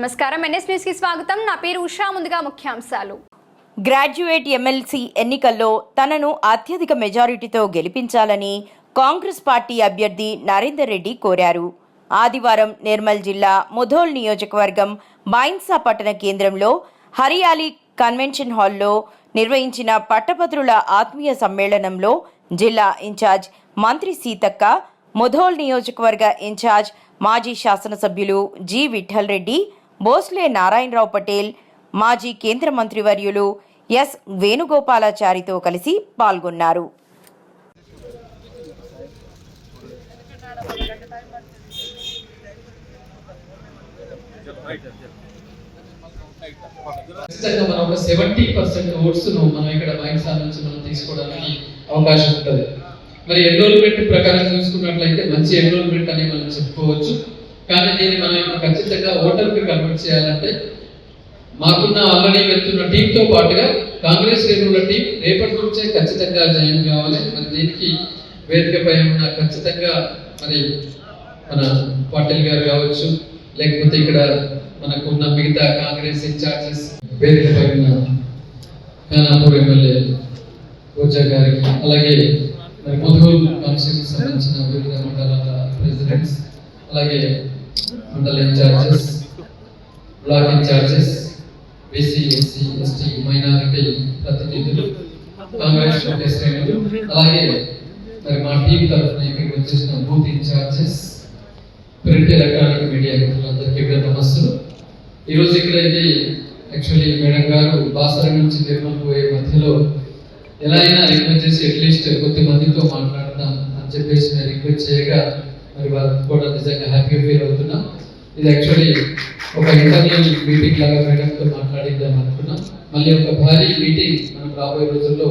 నమస్కారం, NS news కి స్వాగతం. నా పేరు ఉషా. ముందుగా ముఖ్యాంశాలు. గ్రాడ్యుయేట్ ఎమ్మెల్సీ ఎన్నికల్లో తనను అత్యధిక మెజారిటీతో గెలిపించాలని కాంగ్రెస్ పార్టీ అభ్యర్థి నరేందర్ రెడ్డి కోరారు. ఆదివారం నిర్మల్ జిల్లా ముధోల్ నియోజకవర్గం బైన్సా పట్టణ కేంద్రంలో హరియాలి కన్వెన్షన్ హాల్లో నిర్వహించిన పట్టభద్రుల ఆత్మీయ సమ్మేళనంలో జిల్లా ఇన్ఛార్జ్ మంత్రి సీతక్క, ముధోల్ నియోజకవర్గ ఇన్ఛార్జ్ మాజీ శాసనసభ్యులు జి విఠల్ రెడ్డి, భోస్లే నారాయణరావు పటేల్, మాజీ కేంద్ర మంత్రివర్యులు ఎస్ వేణుగోపాలాచారితో కలిసి పాల్గొన్నారు. మనం ఒక 70% ఓట్స్ మనం ఇక్కడ బైన్సా నుంచి మనం తీసుకోవడానికి అవకాశం ఉంటుంది. మరి ఎన్రోల్మెంట్ ప్రకారం చూసుకున్నట్లయితే మంచి ఎన్రోల్మెంట్ అని మనం చెప్పుకోవచ్చు. కానీ దీన్ని మనం ఖచ్చితంగా ఓటర్కి కన్వర్ట్ చేయాలంటే మాకున్న ఆల్రెడీ వెళ్తున్న టీంతో పాటుగా కాంగ్రెస్ శ్రేణుల టీం రేపటి నుంచే ఖచ్చితంగా జాయిన్ కావాలి. మరి దీనికి వేదికపై ఉన్న ఖచ్చితంగా మరి మన పాటిల్ గారు కావచ్చు, లేకపోతే ఇక్కడ మనకు ఉన్న మిగతా కాంగ్రెస్ ఇన్ఛార్జెస్, వేదికపై ఉన్న ఖానాపూర్ ఎమ్మెల్యే రోజా గారికి, అలాగే మరి ముధోల్ కాన్స్టిట్యూన్సీకి సంబంధించిన వివిధ మండలాల ప్రెసిడెంట్స్, అలాగే మండల incharges, block incharges, BC, SC, ST, minority ప్రతినిధులు, కాంగ్రెస్ శ్రేణులు, అలాగే మరి మా టీం తరఫున ఇక్కడికి వచ్చేసిన booth in-charges, print electronic media మిత్రులందరికీ నమస్సులు. ఈరోజు ఇక్కడ ఇది యాక్చువల్లీ మేడం గారు బాసర నుంచి నిర్మల్ పోయే మధ్యలో ఎలా అయినా రిక్వెస్ట్ చేసి అట్లీస్ట్ కొద్దిమందితో మాట్లాడదాం అని చెప్పేసి నేను రిక్వెస్ట్ చేయగా మరి వారు కూడా నిజంగా హ్యాపీగా ఫీల్ అవుతున్నాం. ఇది యాక్చువల్లీ ఒక ఇంటర్నల్ మీటింగ్ లాగా మేడంతో మాట్లాడిద్దాం అనుకున్నాం. మళ్ళీ ఒక భారీ మీటింగ్ మనం రాబోయే రోజుల్లో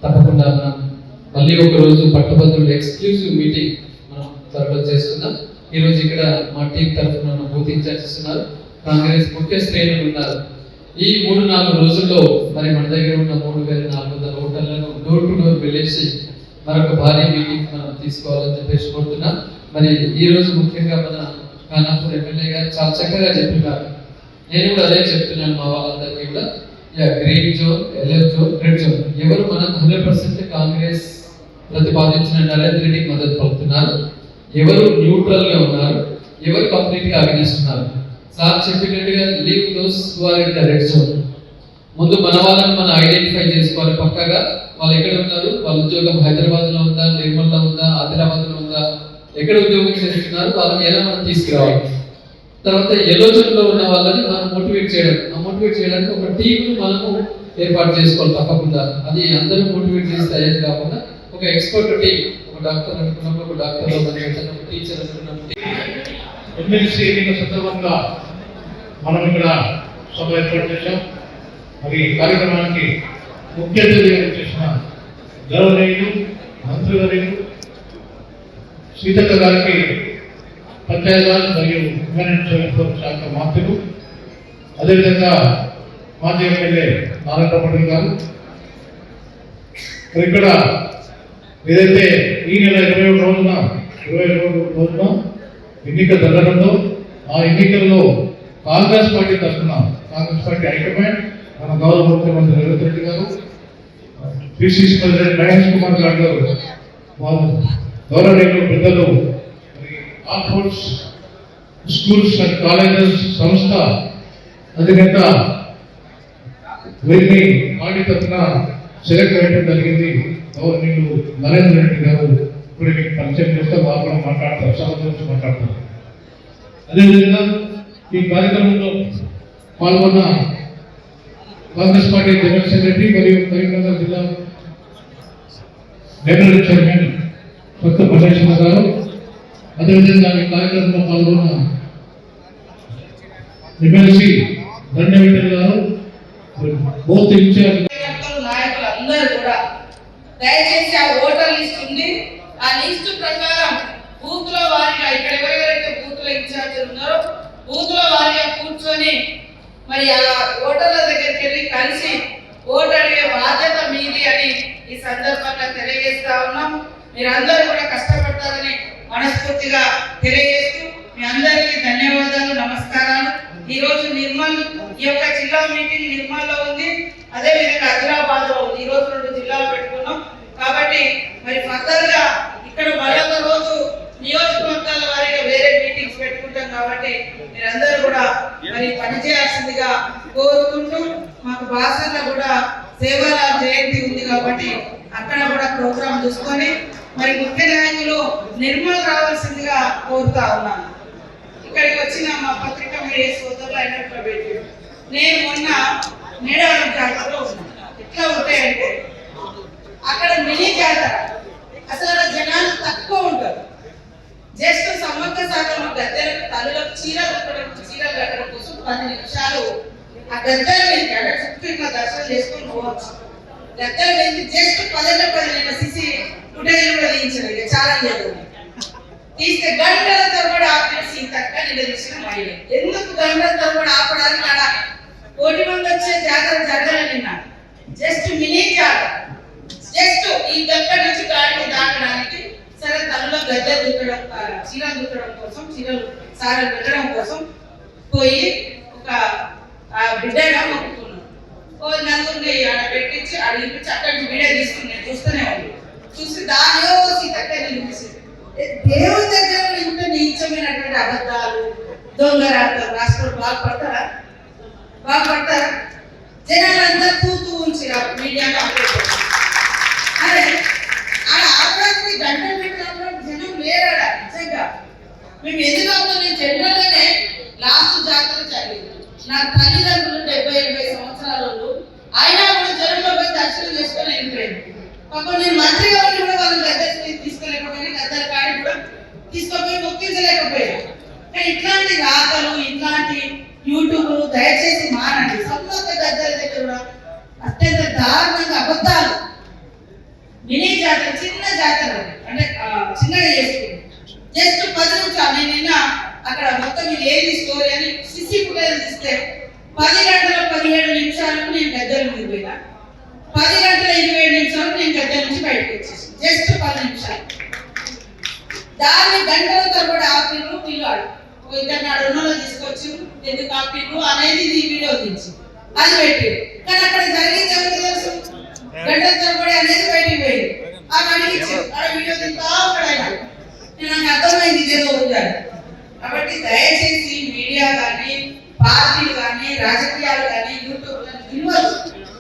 తప్పకుండా మనం మళ్ళీ ఒక రోజు పట్టభద్రులు ఎక్స్క్లూజివ్ మీటింగ్ మనం త్వరలో చేస్తున్నాం. ఈరోజు ఇక్కడ మా టీం తరఫున బూత్ ఇన్ఛార్జెస్ ఉన్నారు, కాంగ్రెస్ ముఖ్య శ్రేణులు ఉన్నారు. ఈ 3-4 రోజుల్లో మరి మన దగ్గర ఉన్న 3400 ఓటర్లను డోర్ టు డోర్ వెళ్ళేసి మరొక భారీ మీటింగ్ మనం తీసుకోవాలని చెప్పేసి కోరుతున్నాం. మరి ఈ రోజు ముఖ్యంగా మన ఖానాపూర్ ఎమ్మెల్యే గారు చాలా చక్కగా చెప్పినారు. నేను కూడా అదే చెప్తున్నాను మా వాళ్ళందరికీ కూడా. Green zone, yellow zone, red zone, ఎవరు మనం 100% కాంగ్రెస్ ప్రతిపాదించిన నరేంద్ర రెడ్డికి మద్దతు పలుకుతున్నారు, ఎవరు న్యూట్రల్ గా ఉన్నారు, ఎవరు కంప్లీట్ గా అగెన్స్ట్ ఉన్నారు. సార్ చెప్పినట్టుగా leave those who are in the red zone. ముందు మన వాళ్ళని మనం ఐడెంటిఫై చేసుకోవాలి పక్కగా. వాళ్ళు ఎక్కడ ఉన్నారు, వాళ్ళ ఉద్యోగం హైదరాబాద్ లో ఉందా, నిర్మల్ లో ఉందా, ఆదిలాబాద్ లో ఉందా, ఎక్కడ ఉద్యోగం చేస్తున్నారు, వాళ్ళని ఎలా మనం తీసుకురావాలి. తర్వాత ఎల్లో జోన్ లో ఉన్న వాళ్ళని మనం మోటివేట్ చేయడానికి ఒక టీం మనము ఏర్పాటు చేసుకోవాలి తప్పకుండా. అది అందరూ మోటివేట్ చేస్తే అయ్యేది కాకుండా ఒక ఎక్స్పర్ట్ టీం, ఒక డాక్టర్ అనుకున్నప్పుడు ఒక డాక్టర్, ఒక టీచర్ అనుకున్నప్పుడు ఎమ్మెల్సీ ఎన్నిక సందర్భంగా మనం ఇక్కడ సభ ఏర్పాటు చేశాం. మరి ఈ కార్యక్రమానికి ముఖ్య అతిథిగా చేసిన గౌరవనీయులు మంత్రివర్యులు సీతక్క గారికి పంచాయతీరాజ్ మరియు హ్యూమన్ సర్వీసెస్ శాఖ మంత్రులు, అదేవిధంగా మాజీ ఎమ్మెల్యే నారాయణరావు పటేల్ గారు, ఇక్కడ ఏదైతే ఈ నెల 27 రోజున ఎన్నిక జరగడంలో ఆ ఎన్నికల్లో కాంగ్రెస్ పార్టీ తరఫున కాంగ్రెస్ పార్టీ హైకమాండ్, మన గౌరవ ముఖ్యమంత్రి రేవంత్ రెడ్డి గారు, పిసిసి ప్రెసిడెంట్ మహేష్ కుమార్ గారు, గౌరవనీయులు పెద్దలు, ఆక్స్ఫోర్డ్ స్కూల్స్ అండ్ కాలేజెస్ సంస్థ అధినేత వీరిని పార్టీ తరఫున సెలెక్ట్ చేయడం జరిగింది. గౌరవనీయులు నరేంద్ర రెడ్డి గారు ఇప్పుడు మీకు పరిచయం చేస్తే వాళ్ళు కూడా మాట్లాడతారు, సభ గురించి మాట్లాడతారు. అదేవిధంగా ఈ కార్యక్రమంలో పాల్గొన్న కాంగ్రెస్ పార్టీ జనరల్ సెక్రటరీ మరియు కరీంనగర్ జిల్లా జనరల్ చైర్మన్ కొత్త మల్లేశ్వర గారు, అదేవిధంగా ఈ కార్యక్రమంలో పాల్గొన్న ఎమ్మెల్సీ దండ విఠల్ గారు, బూత్ ఇన్ఛార్జ్ నాయకులు అందరూ కూడా దయచేసి ఆ ఓటర్ లిస్ట్ ఉంది, ఆ లిస్టు ప్రకారం బూత్ లో వారిగా ఇక్కడ ఎవరెవరైతే బూత్ లో ఇన్ఛార్జ్ ఉన్నారో బూత్ లో వారిగా కూర్చొని మరి ఆ ఓటర్ల దగ్గరికి వెళ్ళి కలిసి ఓటు అడిగే బాధ్యత మీది అని ఈ సందర్భంగా తెలియజేస్తా ఉన్నాం. మీరందరూ కూడా కష్టపడతారని మనస్ఫూర్తిగా తెలియజేస్తూ మీ అందరికీ ధన్యవాదాలు, నమస్కారాలు. ఈ రోజు నిర్మల్ ఈ యొక్క జిల్లా మీటింగ్ నిర్మల్లో ఉంది, అదే విధంగా ఆదిలాబాద్ లో ఉంది. ఈ రోజు 2 జిల్లాలు పెట్టుకున్నాం కాబట్టి మరి ఫర్దర్ గా ఇక్కడ మరొక రోజు నియోజకవర్గాల వారీగా వేరే మీటింగ్స్ పెట్టుకుంటాం కాబట్టి మీరందరూ కూడా మరి పనిచేయాల్సిందిగా కోరుకుంటూ, మాకు బాసర్లో కూడా సేవాలాల్ జయంతి ఉంది కాబట్టి అక్కడ కూడా ప్రోగ్రాం చూసుకొని మరి ముఖ్య నాయకులు నిర్మల్ రావాల్సిందిగా కోరుతా ఉన్నాను. ఇక్కడికి వచ్చిన మా పత్రికా మీడియా సోదరులు అయినటువంటి నేను మొన్న మేడారం జాతరలో ఉన్నాను. ఎట్లా ఉంటాయంటే అక్కడ మినీ జాతర, అసలు జనాలు తక్కువ ఉంటారు. జస్ట్ సమ్మక్క సాగమ్మ గద్దెలకు తల్లులకు చీరలు కట్టడం కోసం 10 నిమిషాలు ఆ గద్దెల మీద అంటే చుట్టూ ఇట్లా దర్శనం చేసుకొని పోవచ్చు. గద్దెల మీద జస్ట్ 10 సిసి ఫుటేజ్ కూడా తీయించారు. చాలా లేదు తీస్తే గంటల తరబడి ఆపిన సీతక్క నిలదీసిన మహిళ. ఎందుకు గంటల తరబడి ఆపడానికి అలా 1 మంది వచ్చే జాతర జరగాలని నిన్నాడు. జస్ట్ మినీ జాతర, జస్ట్ ఈ గంట నుంచి గాడిని దాటడానికి సరే తనలో గద్దె దుట్టడం చీరలు దుట్టడం కోసం చీరలు సారలు పెట్టడం కోసం పోయి ఒక బిడ్డగా మొక్కుతున్నాను. నలుగురిని ఆడ పెట్టించి అడిగిపించి అక్కడి నుంచి వీడియో తీసుకుని చూస్తూనే ఉంది. చూసి దానిలో సీతక్క నిలిపించింది. దేవుని దగ్గర ఇంత నీచమైనటువంటి అబద్ధాలు దొంగరాటలు రాష్ట్రంలో బాగుపడతారా? జనాలందరూ తూతూ ఉంచి మీడియాలో అరే ఆడ ఆపడానికి గంటలు పెట్టినప్పుడు జనం లేరాడా నిజంగా. మేము ఎదుగుతాం. నేను జనరల్గానే లాస్ట్ జాతర జరిగింది. నా తల్లిదండ్రులు 70-80 సంవత్సరాల వాళ్ళు అయినా కూడా జనంలో పోయి దర్శనం చేసుకొని వెళ్ళిపోయింది. పాపం నేను మంత్రిగా ఉండి కూడా వాళ్ళని గద్దె తీసుకోలేకపోయినా, గద్దెల కాడి కూడా తీసుకుపోయి మొక్కించలేకపోయినా. కానీ ఇట్లాంటి రాతలు ఇట్లాంటి యూట్యూబ్లు దయచేసి మానండి. సమ్మక్క గద్దెల దగ్గర కూడా అత్యంత దారుణంగా అబద్ధాలు. మినీ జాతర చిన్న జాతర అంటే చిన్నగా చేసుకుంది. జస్ట్ 10 నిమిషాలు. నేను నిన్న అక్కడ మొత్తం ఇది ఏది స్టోరీ అని సిసి ఫుటేజ్ ఇస్తే 10 గంటల 17 నిమిషాలకు నేను గద్దెల మీద పోయినా, 10 గంటల 27 నిమిషాలకు నేను గద్దెల నుంచి బయటకు వచ్చేసి జస్ట్ 10 నిమిషాలు. దాన్ని గంటల తరబడి ఆపిల్లు పిల్లాడు 2 నాడు తీసుకొచ్చి ఎందుకు ఆపిల్లు అనేది ఈ వీడియో తీసి అది పెట్టి. కానీ అక్కడ జరిగింది ఎవరికి తెలుసు? గంటల తరబడి అనేది బయటికి పోయింది. ఆ అడిగించి ఆ వీడియో తింటా ఉన్నాడు. నాకు అర్థమైంది ఇదేదో ఉండాలి. కాబట్టి దయచేసి మీడియా కానీ పార్టీలు కానీ రాజకీయాలు కానీ యూట్యూబ్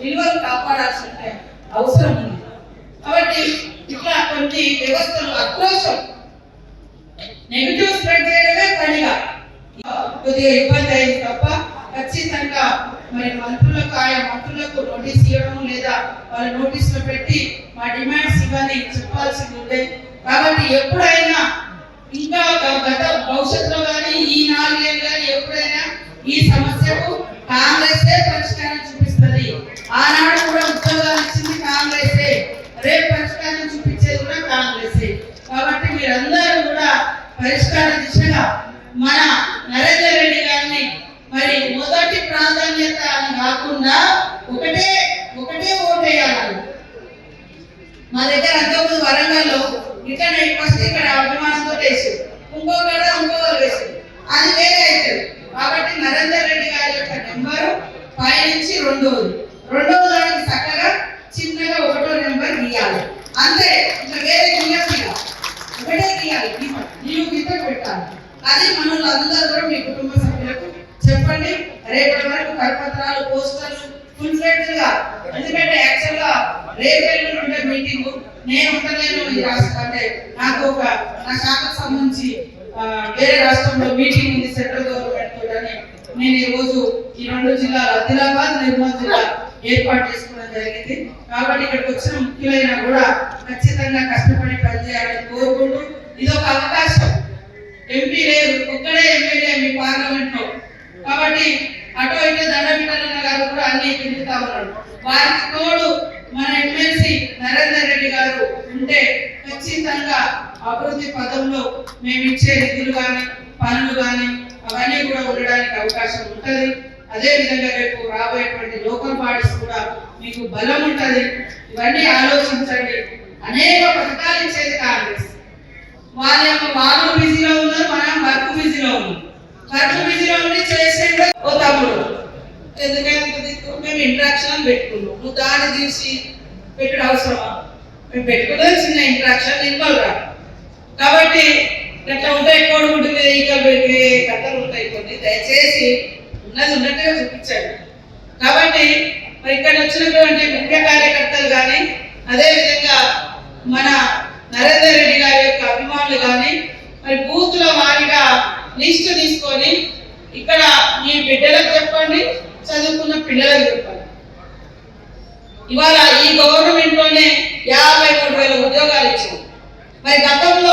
విలువలు కాపాడాల్సిన అవసరం ఉంది. కాబట్టి ఇట్లా కొన్ని వ్యవస్థలు ఆక్రోశం నెగిటివ్ స్ప్రెడ్ చేయడమే పనిగా కొద్దిగా ఇబ్బంది అయింది తప్ప ఖచ్చితంగా మరి మంత్రులకు నోటీస్ ఇవ్వడం లేదా వాళ్ళ నోటీసులు పెట్టి మా డిమాండ్స్ ఇవన్నీ చెప్పాల్సింది ఉండే. కాబట్టి ఎప్పుడైనా ఇంకా గత భవిష్యత్తులో కానీ ఈ 4 ఏళ్ళు కానీ ఎప్పుడైనా ఈ సమస్యకు కాంగ్రెసే పరిష్కారం చూపిస్తుంది. ఆనాడు కూడా ఉద్యోగాలు ఇచ్చింది కాంగ్రెసే, రేపు పరిష్కారం చూపించేది కూడా కాంగ్రెసే. కాబట్టి మీరందరూ కూడా పరిష్కార దిశగా మన నరేందర్ రెడ్డి గారిని మరి మొదటి ప్రాధాన్యత అని కాకుండా ఒకటే ఓటేయాలి. మా దగ్గర అంతకుముందు వరంగల్లో ఇట్లా ఫస్ట్ ఇక్కడ అభిమానంతో వేసి ఇంకోరు వేసి అది వేరే అవుతుంది. కాబట్టి నరేందర్ రెడ్డి గారి యొక్క నెంబరు పైనుంచి రెండవ దానికి చక్కగా చిన్నగా 1వ నెంబర్ గీయాలి అంతే. ఇంకా వేరే గీయాలి, ఒకటే గీయాలి, నీవు గీత పెట్టాలి. అది మనల్ని అందరూ కూడా మీ కుటుంబ సభ్యులకు చెప్పండి. రేపటి వరకు కరపత్రాలు పోస్టర్లు ఫుల్ ఫ్లెడ్జ్ గా, ఎందుకంటే యాక్చువల్ గా రేపు ఉండే మీటింగ్ నేను ఉండలేను. ఈ రాష్ట్రం అంటే నాకు నా శాఖకు సంబంధించి వేరే రాష్ట్రంలో మీటింగ్ ఉంది సెంట్రల్ గవర్నమెంట్ తోటి. నేను ఈ రోజు ఈ 2 జిల్లాలు ఆదిలాబాద్ నిర్మల్ జిల్లా ఏర్పాటు చేసుకోవడం జరిగింది. కాబట్టి ఇక్కడికి వచ్చిన ముఖ్యులైన కూడా ఖచ్చితంగా కష్టపడి పనిచేయాలని కోరుకుంటూ ఇదొక అవకాశం. ఎంపీ లేరు, ఒక్కడే ఎమ్మెల్యే మీ పార్లమెంట్ లో. కాబట్టి అటు ఇటు దండమిటన్న గారు కూడా అన్ని తిరుగుతా ఉన్నాడు. వారికి తోడు మన ఎమ్మెల్సీ నరేందర్ రెడ్డి గారు ఉంటే ఖచ్చితంగా అభివృద్ధి పదంలో మేము ఇచ్చే నిధులు కానీ పనులు కానీ అవన్నీ కూడా ఉండడానికి అవకాశం ఉంటుంది. అదే విధంగా రేపు రాబోయేటువంటి లోకల్ బాడీస్ కూడా మీకు బలం ఉంటుంది. ఇవన్నీ ఆలోచించండి. అనేక పథకాలు ఇచ్చేది కాంగ్రెస్. వాళ్ళు బిజీలో ఉన్నారు, మనం వర్క్ బిజీలో ఉన్నాం. వర్క్ బిజీలో ఉండి చేసేది ఓ తమ్ముడు ఎందుకంటే మేము ఇంట్రాక్షన్ పెట్టుకున్నాం, నువ్వు దాన్ని తీసి పెట్టడం అవసరమా? మేము పెట్టుకున్నది చిన్న ఇంట్రాక్షన్ నిర్మల్ రా. కాబట్టి ఇట్లా ఉంటాయి కోడిగుడ్డు మీద ఈకలు పెట్టే కథలు ఉంటాయి కొన్ని, దయచేసి ఉన్నది ఉన్నట్టుగా చూపించండి. కాబట్టి మరి ఇక్కడ వచ్చినటువంటి ముఖ్య కార్యకర్తలు కానీ అదేవిధంగా మన నరేందర్ రెడ్డి గారి యొక్క అభిమానులు కానీ మరి బూత్ల వారిగా లిస్టు తీసుకొని ఇక్కడ మీ బిడ్డలకు చెప్పండి, చదువుకున్న పిల్లలకు చెప్పండి. ఇవాళ ఈ గవర్నమెంట్ లోనే 53,000 ఉద్యోగాలు ఇచ్చారు. మరి గతంలో